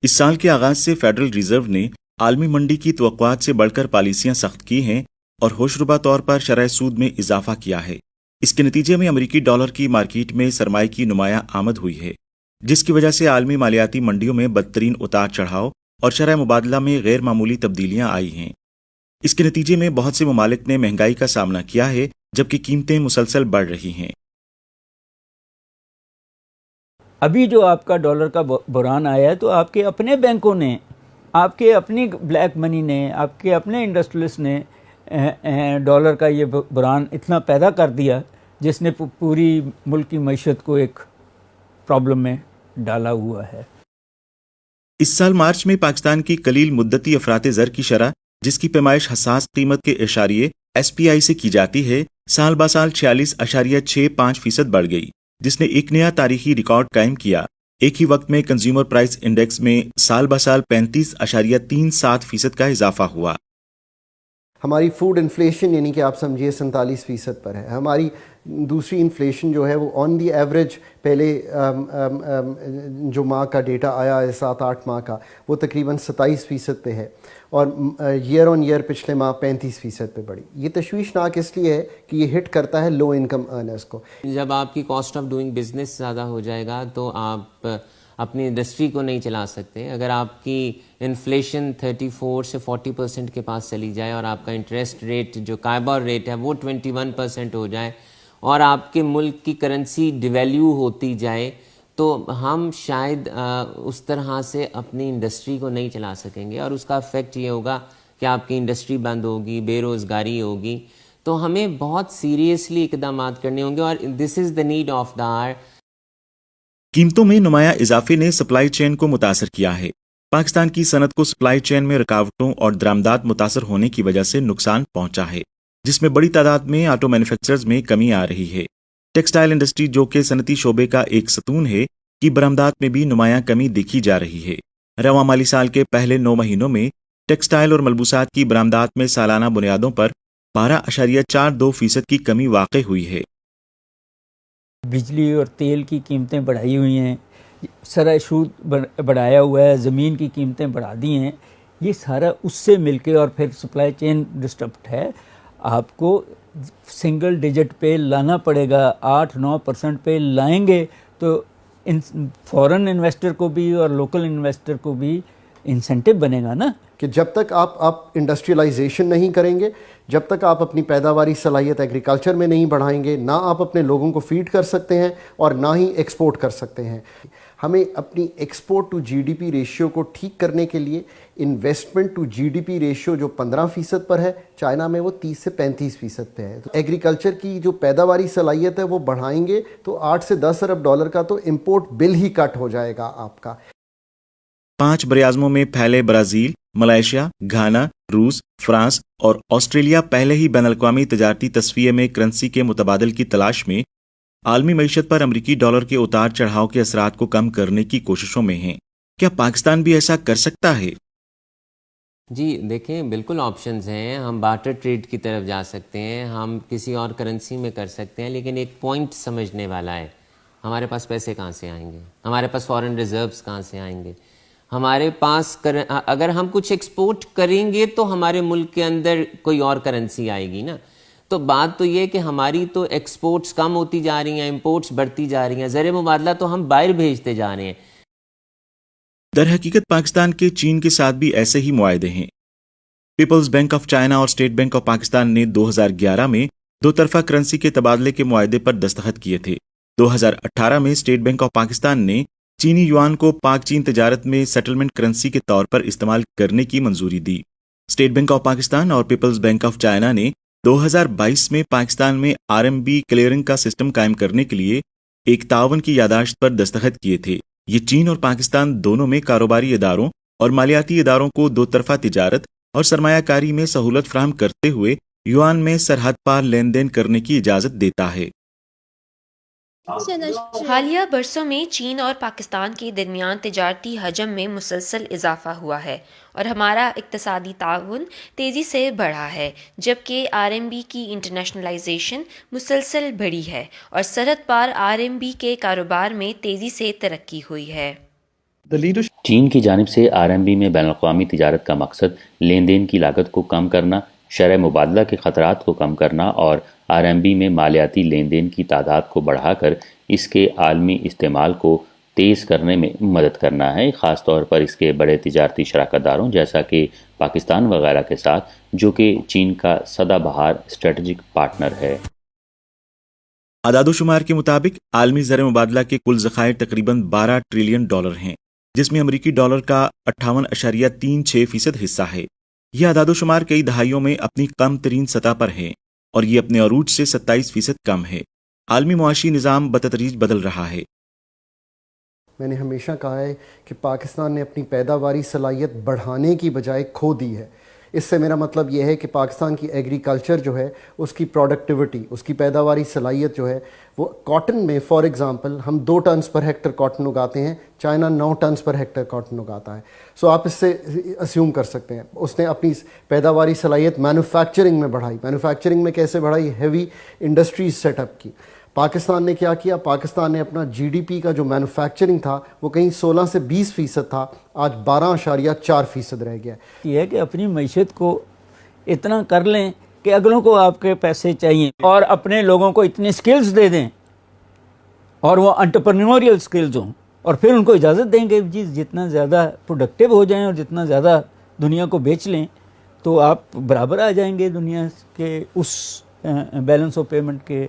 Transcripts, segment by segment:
इस साल के आगाज से फेडरल रिजर्व ने आलमी मंडी की तवक्कुआत से बढ़कर पॉलिसियां सख्त की हैं और होशरुबा तौर पर शरह सूद में इजाफा किया है। इसके नतीजे में अमरीकी डॉलर की मार्केट में सरमाए की नुमाया आमद हुई है, जिसकी वजह से आलमी मालियाती मंडियों में बदतरीन उतार चढ़ाव और शरह मुबादला में गैर मामूली तब्दीलियां आई हैं। इसके नतीजे में बहुत से ममालिक ने महंगाई का सामना किया है, जबकि कीमतें मुसलसल बढ़ रही हैं। अभी जो आपका डॉलर का बुरान आया है, तो आपके अपने बैंकों ने, आपके अपनी ब्लैक मनी ने, आपके अपने इंडस्ट्रियलिस्ट ने डॉलर का ये बुरान इतना पैदा कर दिया जिसने पूरी मुल्क की मईशत को एक प्रॉब्लम में डाला हुआ है। इस साल मार्च में पाकिस्तान की कलील मुद्दती अफराते ज़र की शरह, जिसकी पैमाइश हसास कीमत के इशारिये SPI से की जाती है, साल ब साल 46.65% बढ़ गई, जिसने एक नया तारीखी रिकॉर्ड कायम किया। एक ही वक्त में कंज्यूमर प्राइस इंडेक्स में साल ब साल 35.37% का इजाफा हुआ। हमारी फूड इन्फ्लेशन यानी कि आप समझिए 47% पर है। हमारी दूसरी इन्फ्लेशन जो है वो ऑन दी एवरेज पहले जो माह का डेटा आया है 7-8 माह का, वो तकरीबन 27% पे है और ईयर ऑन ईयर पिछले माह 35% पे बढ़ी। ये तशवीशनाक इसलिए है कि ये हिट करता है लो इनकम अर्नर्स को। जब आपकी कॉस्ट ऑफ डूइंग बिजनेस ज़्यादा हो जाएगा तो आप अपनी इंडस्ट्री को नहीं चला सकते। अगर आपकी इन्फ्लेशन 34 से 40% के पास चली जाए और आपका इंटरेस्ट रेट जो कायबार रेट है वो 21% हो जाए और आपके मुल्क की करेंसी डिवैल्यू होती जाए, तो हम शायद उस तरह से अपनी इंडस्ट्री को नहीं चला सकेंगे और उसका इफ़ेक्ट ये होगा कि आपकी इंडस्ट्री बंद होगी, बेरोज़गारी होगी। तो हमें बहुत सीरियसली इक़दाम करने होंगे और this is the need of the hour. कीमतों में नुमाया इजाफे ने सप्लाई चेन को मुतासर किया है। पाकिस्तान की सनत को सप्लाई चेन में रुकावटों और दरामदात मुतासर होने की वजह से नुकसान पहुंचा है, जिसमें बड़ी तादाद में ऑटो मैन्युफैक्चरर्स में कमी आ रही है। टेक्सटाइल इंडस्ट्री, जो कि सनती शोबे का एक सतून है, की बरामदात में भी नुमाया कमी देखी जा रही है। रवां माली साल के पहले 9 महीनों में टेक्सटाइल और मलबूसात की बरामदात में सालाना बुनियादों पर 12.42% की कमी वाक़ई हुई है। बिजली और तेल की कीमतें बढ़ाई हुई हैं, शरह सूद बढ़ाया हुआ है, ज़मीन की कीमतें बढ़ा दी हैं। ये सारा उससे मिलके और फिर सप्लाई चेन डिस्टर्ब्ड है। आपको सिंगल डिजिट पे लाना पड़ेगा, 8-9% पे लाएंगे तो इन फॉरेन इन्वेस्टर को भी और लोकल इन्वेस्टर को भी इंसेंटिव बनेगा ना, कि जब तक आप इंडस्ट्रियलाइजेशन नहीं करेंगे, जब तक आप अपनी पैदावारी सलाहियत एग्रीकल्चर में नहीं बढ़ाएंगे, ना आप अपने लोगों को फीड कर सकते हैं और ना ही एक्सपोर्ट कर सकते हैं। हमें अपनी एक्सपोर्ट टू GDP रेशियो को ठीक करने के लिए इन्वेस्टमेंट टू GDP रेशियो जो 15% पर है, चाइना में वो 30 से 35% पे है। तो एग्रीकल्चर की जो पैदावारी सलाहियत है वो बढ़ाएंगे तो 8 से 10 अरब डॉलर का तो इम्पोर्ट बिल ही कट हो जाएगा आपका। 5 बरआज़मों में फैले ब्राज़ील, मलेशिया, घाना, रूस, फ्रांस और ऑस्ट्रेलिया पहले ही बैनुल-अक़वामी तजारती तस्वीर में करेंसी के मुतबादल की तलाश में आलमी मईशत पर अमरीकी डॉलर के उतार चढ़ाव के असरात को कम करने की कोशिशों में हैं। क्या पाकिस्तान भी ऐसा कर सकता है? जी देखें, बिल्कुल ऑप्शंस हैं। हम बार्टर ट्रेड की तरफ जा सकते हैं, हम किसी और करेंसी में कर सकते हैं, लेकिन एक पॉइंट समझने वाला है, हमारे पास पैसे कहाँ से आएंगे, हमारे पास फॉरेन रिजर्व्स कहाँ से आएंगे, हमारे पास अगर हम कुछ एक्सपोर्ट करेंगे तो हमारे मुल्क के अंदर कोई और करेंसी आएगी ना। तो बात तो ये कि हमारी तो एक्सपोर्ट्स कम होती जा रही हैं, इंपोर्ट्स बढ़ती जा रही हैं, ज़र मुबादला तो हम बाहर भेजते जा रहे हैं। दर हकीकत पाकिस्तान के चीन के साथ भी ऐसे ही मुआहदे हैं। पीपल्स बैंक ऑफ चाइना और स्टेट बैंक ऑफ पाकिस्तान ने 2011 में दो तरफा करेंसी के तबादले के मुआहदे पर दस्तखत किए थे। 2018 में स्टेट बैंक ऑफ पाकिस्तान ने चीनी युआन को पाक चीन तजारत में सेटलमेंट करेंसी के तौर पर इस्तेमाल करने की मंजूरी दी। स्टेट बैंक ऑफ पाकिस्तान और पीपल्स बैंक ऑफ चाइना ने 2022 में पाकिस्तान में RMB क्लियरिंग का सिस्टम कायम करने के लिए एक ताउन की यादाश्त पर दस्तखत किए थे। ये चीन और पाकिस्तान दोनों में कारोबारी इदारों और मालियाती इदारों को दो तरफा तिजारत और सरमायाकारी में सहूलत फराहम करते हुए युआन में सरहद पार लेन देन करने की इजाज़त देता है। हालिया बरसों में चीन और पाकिस्तान के दरमियान तिजारती हजम में मुसलसल इजाफा हुआ है और हमारा इक्तसादी ताउन तेज़ी से बढ़ा है, जबकि RMB की इंटरनेशनलाइजेशन मुसलसल बढ़ी है और सरहद पार RMB के कारोबार में तेज़ी से तरक्की हुई है। چین کی جانب سے RMB میں بین الاقوامی تجارت کا مقصد لین دین کی لاگت کو کم کرنا، شرح مبادلہ کے خطرات کو کم کرنا اور RMB میں مالیاتی لین دین کی تعداد کو بڑھا کر اس کے عالمی استعمال کو تیز کرنے میں مدد کرنا ہے، خاص طور پر اس کے بڑے تجارتی شراکت داروں جیسا کہ پاکستان وغیرہ کے ساتھ، جو کہ چین کا سدا بہار اسٹریٹجک پارٹنر ہے۔ اعداد و شمار کے مطابق عالمی زر مبادلہ کے کل ذخائر تقریباً $12 ٹریلین ہیں، جس میں امریکی ڈالر کا 58.36% حصہ ہے۔ یہ اعداد و شمار کئی دہائیوں میں اپنی کم ترین سطح پر ہے اور یہ اپنے عروج سے 27% کم ہے۔ عالمی معاشی نظام بتدریج بدل رہا ہے۔ میں نے ہمیشہ کہا ہے کہ پاکستان نے اپنی پیداواری صلاحیت بڑھانے کی بجائے کھو دی ہے۔ اس سے میرا مطلب یہ ہے کہ پاکستان کی ایگریکلچر جو ہے، اس کی پروڈکٹیوٹی، اس کی پیداواری صلاحیت جو ہے، وہ کاٹن میں فار ایگزامپل ہم 2 ٹنز پر ہیکٹر کاٹن اگاتے ہیں، چائنا 9 ٹنز پر ہیکٹر کاٹن اگاتا ہے۔ سو آپ اس سے اسیوم کر سکتے ہیں اس نے اپنی پیداواری صلاحیت مینوفیکچرنگ میں بڑھائی۔ مینوفیکچرنگ میں کیسے بڑھائی؟ ہیوی انڈسٹریز سیٹ اپ کی۔ پاکستان نے کیا کیا؟ پاکستان نے اپنا GDP کا جو مینوفیکچرنگ تھا وہ کہیں 16 سے 20% تھا، آج 12.4% رہ گیا۔ یہ ہے کہ اپنی معیشت کو اتنا کر لیں کہ اگلوں کو آپ کے پیسے چاہیے اور اپنے لوگوں کو اتنی سکلز دے دیں اور وہ انٹرپرینوریل سکلز ہوں، اور پھر ان کو اجازت دیں کہ جی جتنا زیادہ پروڈکٹیو ہو جائیں اور جتنا زیادہ دنیا کو بیچ لیں تو آپ برابر آ جائیں گے دنیا کے اس بیلنس آف پیمنٹ کے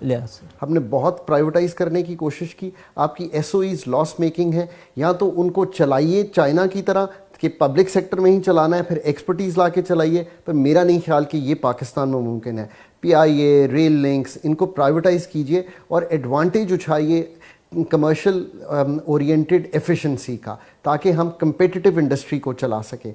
لحاظ سے۔ ہم نے بہت پرائیویٹائز کرنے کی کوشش کی۔ آپ کی SOEs لاس میکنگ ہے، یا تو ان کو چلائیے چائنا کی طرح کہ پبلک سیکٹر میں ہی چلانا ہے، پھر ایکسپرٹیز لا کے چلائیے، پر میرا نہیں خیال کہ یہ پاکستان میں ممکن ہے۔ PIA، ریل لنکس، ان کو پرائیویٹائز کیجئے اور ایڈوانٹیج اٹھائیے کمرشل اورینٹڈ ایفیشنسی کا، تاکہ ہم کمپیٹیٹیو انڈسٹری کو چلا سکیں۔